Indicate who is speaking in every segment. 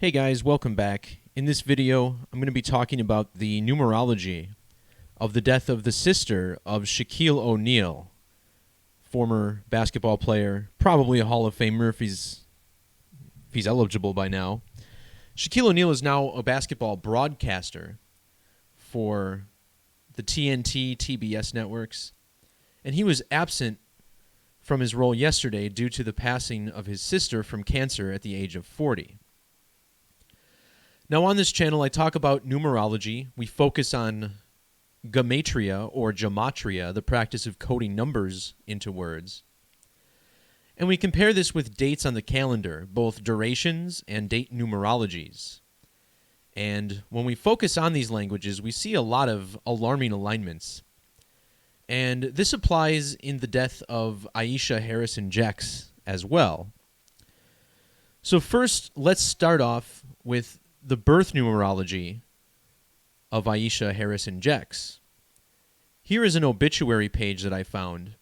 Speaker 1: Hey guys, welcome back. In this video, I'm going to be talking about the numerology of the death of the sister of Shaquille O'Neal, former basketball player, probably a Hall of Famer if he's eligible by now. Shaquille O'Neal is now a basketball broadcaster for the TNT, TBS networks, and he was absent from his role yesterday due to the passing of his sister from cancer at the age of 40. Now on this channel, I talk about numerology. We focus on Gematria or Gematria, the practice of coding numbers into words. And we compare this with dates on the calendar, both durations and date numerologies. And when we focus on these languages, we see a lot of alarming alignments. And this applies in the death of Ayesha Harrison-Jex as well. So first, let's start off with the birth numerology of Ayesha Harrison-Jex. Here is an obituary page that I found,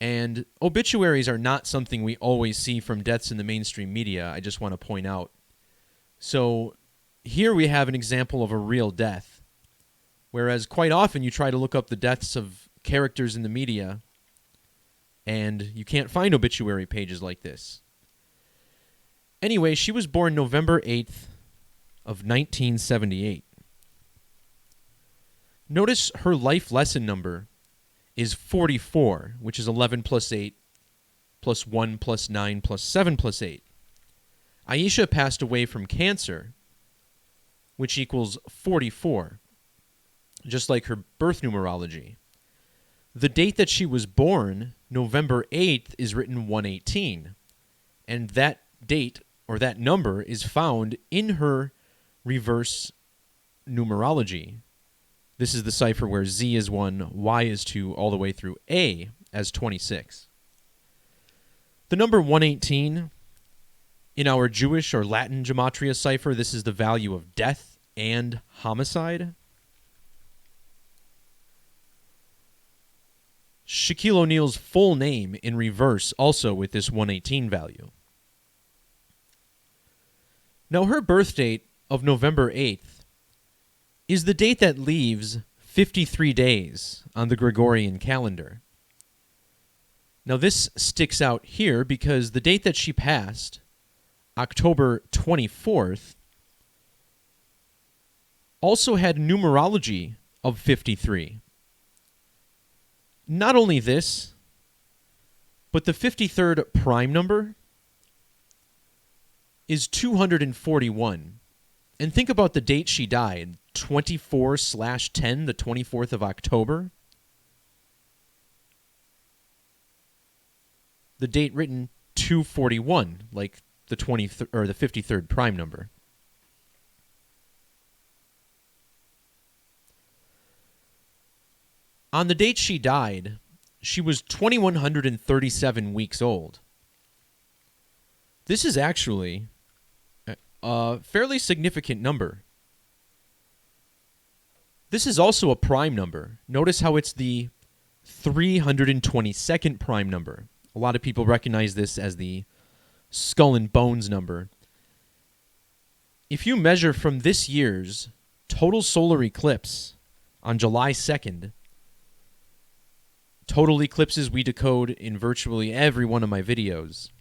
Speaker 1: and obituaries are not something we always see from deaths in the mainstream media, I just want to point out. So here we have an example of a real death, whereas quite often you try to look up the deaths of characters in the media, and you can't find obituary pages like this. Anyway, she was born November 8th, of 1978. Notice her life lesson number is 44, which is 11 plus 8 plus 1 plus 9 plus 7 plus 8. Ayesha passed away from cancer, which equals 44, just like her birth numerology. The date that she was born, November 8th, is written 118, and that date or that number is found in her reverse numerology. This is the cipher where Z is 1, Y is 2, all the way through A as 26. The number 118, in our Jewish or Latin Gematria cipher, this is the value of death and homicide. Shaquille O'Neal's full name in reverse also with this 118 value. Now her birth date of November 8th is the date that leaves 53 days on the Gregorian calendar. Now this sticks out here because the date that she passed, October 24th, also had numerology of 53. Not only this, but the 53rd prime number is 241. And think about the date she died, 24/10, the 24th of October. The date written 241, like the 53rd prime number. On the date she died, she was 2,137 weeks old. This is actually a fairly significant number. This is also a prime number. Notice how it's the 322nd prime number. A lot of people recognize this as the skull and bones number. If you measure from this year's total solar eclipse on July 2nd, total eclipses we decode in virtually every one of my videos,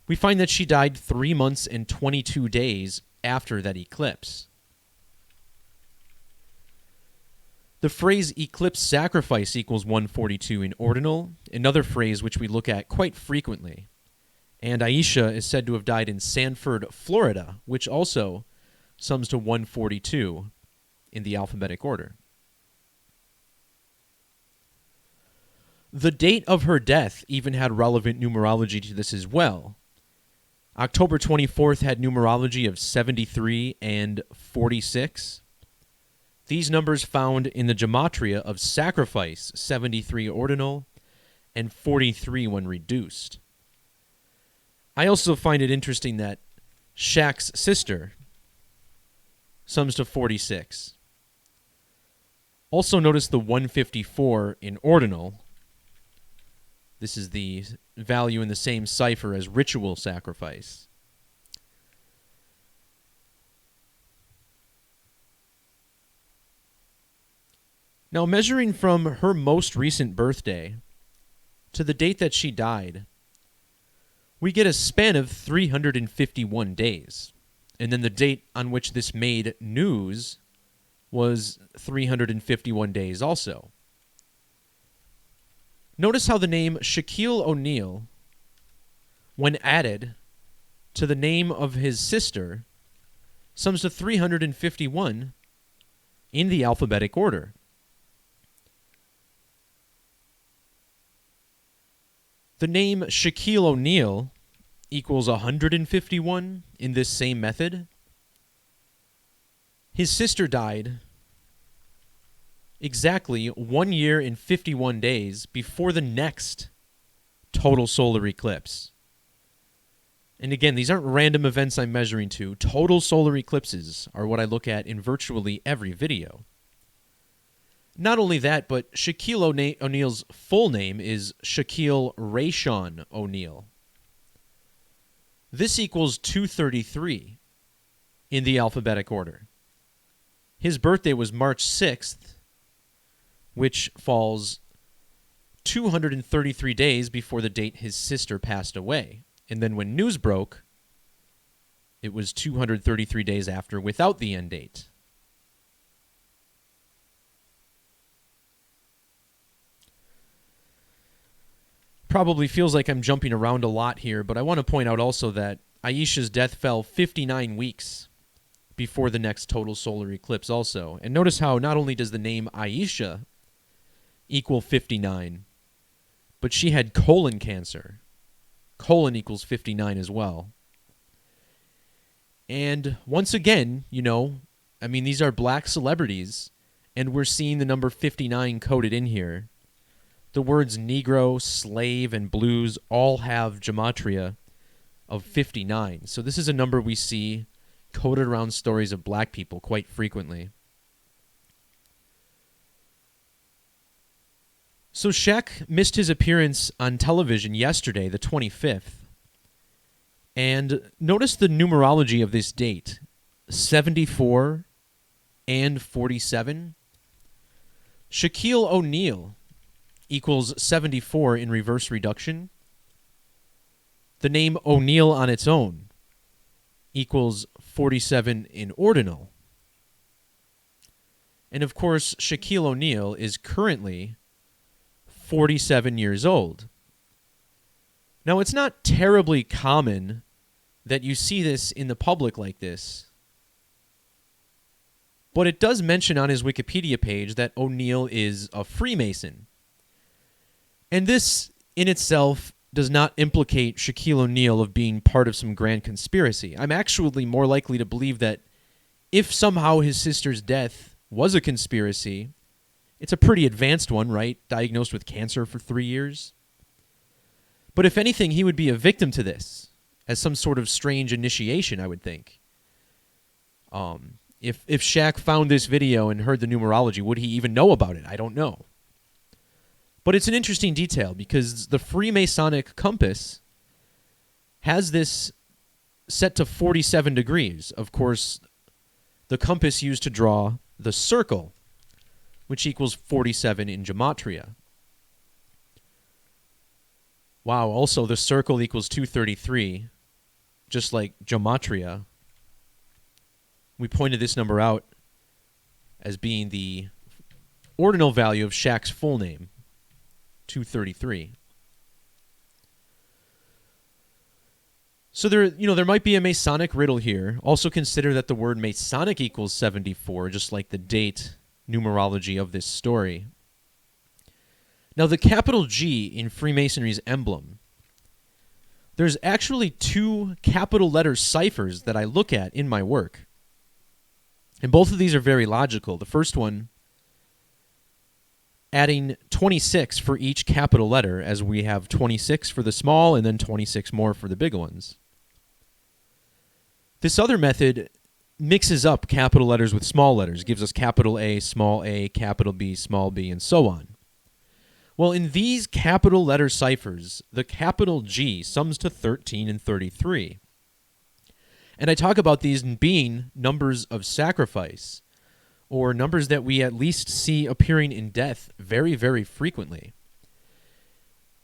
Speaker 1: we find that she died 3 months and 22 days after that eclipse. The phrase eclipse sacrifice equals 142 in ordinal, another phrase which we look at quite frequently. And Ayesha is said to have died in Sanford, Florida, which also sums to 142 in the alphabetic order. The date of her death even had relevant numerology to this as well. October 24th had numerology of 73 and 46. These numbers found in the Gematria of sacrifice, 73 ordinal and 43 when reduced. I also find it interesting that Shaq's sister sums to 46. Also notice the 154 in ordinal. This is the value in the same cipher as ritual sacrifice. Now, measuring from her most recent birthday to the date that she died, we get a span of 351 days. And then the date on which this made news was 351 days also. Notice how the name Shaquille O'Neal, when added to the name of his sister, sums to 351 in the alphabetic order. The name Shaquille O'Neal equals 151 in this same method. His sister died exactly 1 year and 51 days before the next total solar eclipse. And again, these aren't random events I'm measuring to. Total solar eclipses are what I look at in virtually every video. Not only that, but Shaquille O'Neal's full name is Shaquille Rayshon O'Neal. This equals 233 in the alphabetic order. His birthday was March 6th, which falls 233 days before the date his sister passed away. And then when news broke, it was 233 days after without the end date. Probably feels like I'm jumping around a lot here, but I want to point out also that Ayesha's death fell 59 weeks before the next total solar eclipse also. And notice how not only does the name Ayesha equal 59, but she had colon cancer. Colon equals 59 as well. And once again, these are black celebrities, and we're seeing the number 59 coded in here. The words Negro, slave, and blues all have Gematria of 59. So this is a number we see coded around stories of black people quite frequently. So Shaq missed his appearance on television yesterday, the 25th. And notice the numerology of this date, 74 and 47. Shaquille O'Neal equals 74 in reverse reduction. The name O'Neal on its own equals 47 in ordinal. And of course, Shaquille O'Neal is currently 47 years old. Now, it's not terribly common that you see this in the public like this, but it does mention on his Wikipedia page that O'Neal is a Freemason. And this in itself does not implicate Shaquille O'Neal of being part of some grand conspiracy. I'm actually more likely to believe that if somehow his sister's death was a conspiracy, it's a pretty advanced one, right? Diagnosed with cancer for 3 years. But if anything, he would be a victim to this as some sort of strange initiation, I would think. If Shaq found this video and heard the numerology, would he even know about it? I don't know. But it's an interesting detail because the Freemasonic compass has this set to 47 degrees. Of course, the compass used to draw the circle, which equals 47 in Gematria. Wow, also the circle equals 233, just like Gematria. We pointed this number out as being the ordinal value of Shaq's full name, 233. So there might be a Masonic riddle here. Also consider that the word Masonic equals 74, just like the date numerology of this story. Now, the capital G in Freemasonry's emblem, there's actually 2 capital letter ciphers that I look at in my work. And both of these are very logical. The first one, adding 26 for each capital letter, as we have 26 for the small and then 26 more for the big ones. This other method mixes up capital letters with small letters, gives us capital A, capital B, small b, and so on. Well, in these capital letter ciphers, the capital G sums to 13 and 33. And I talk about these being numbers of sacrifice, or numbers that we at least see appearing in death very, very frequently.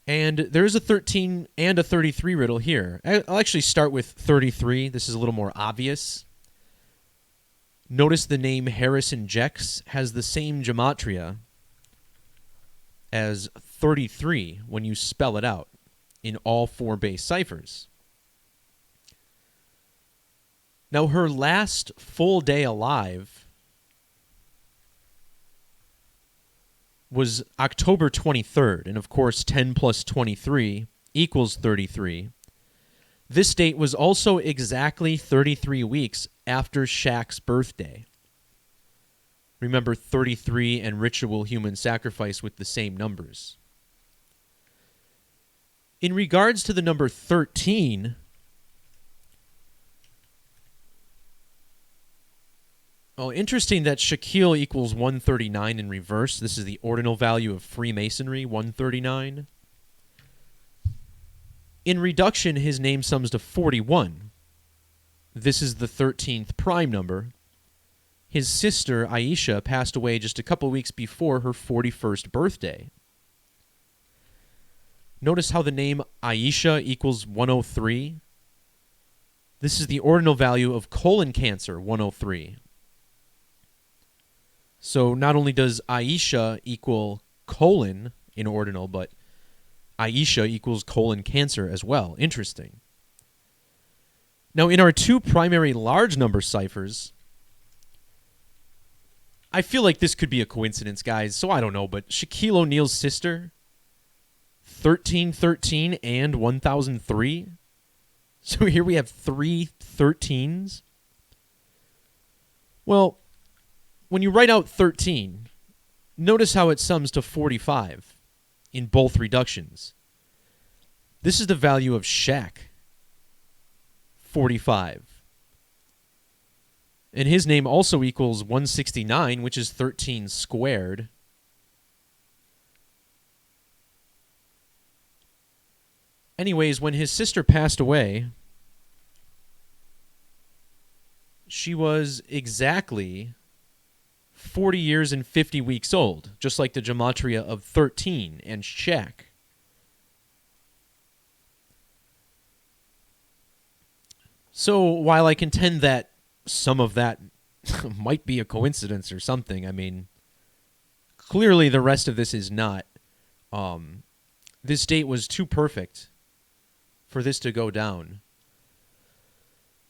Speaker 1: And there's a 13 and a 33 riddle here. I'll actually start with 33. This is a little more obvious. Notice the name Harrison-Jex has the same gematria as 33 when you spell it out in all 4 base ciphers. Now, her last full day alive was October 23rd, and of course 10 plus 23 equals 33. This date was also exactly 33 weeks after Shaq's birthday. Remember, 33 and ritual human sacrifice with the same numbers. In regards to the number 13, interesting that Shaquille equals 139 in reverse. This is the ordinal value of Freemasonry, 139. In reduction, his name sums to 41. This is the 13th prime number. His sister, Ayesha, passed away just a couple weeks before her 41st birthday. Notice how the name Ayesha equals 103. This is the ordinal value of colon cancer, 103. So not only does Ayesha equal colon in ordinal, but Ayesha equals colon cancer as well. Interesting. Now, in our 2 primary large number ciphers, I feel like this could be a coincidence, guys, so I don't know, but Shaquille O'Neal's sister, 1313 and 1003. So here we have 3 13s. Well, when you write out 13, notice how it sums to 45 in both reductions. This is the value of Shaq, 45. And his name also equals 169, which is 13 squared. Anyways, when his sister passed away, she was exactly 40 years and 50 weeks old, just like the gematria of 13 and Shaq. So while I contend that some of that might be a coincidence or something, I mean, clearly the rest of this is not. This date was too perfect for this to go down.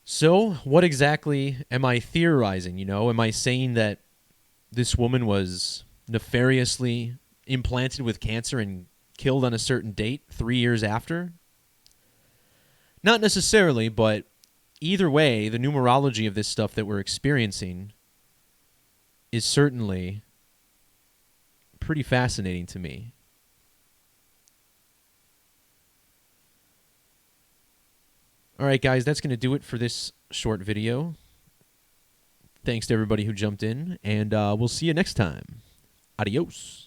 Speaker 1: So what exactly am I theorizing? Am I saying that this woman was nefariously implanted with cancer and killed on a certain date 3 years after? Not necessarily, but either way, the numerology of this stuff that we're experiencing is certainly pretty fascinating to me. All right, guys, that's going to do it for this short video. Thanks to everybody who jumped in, and we'll see you next time. Adios.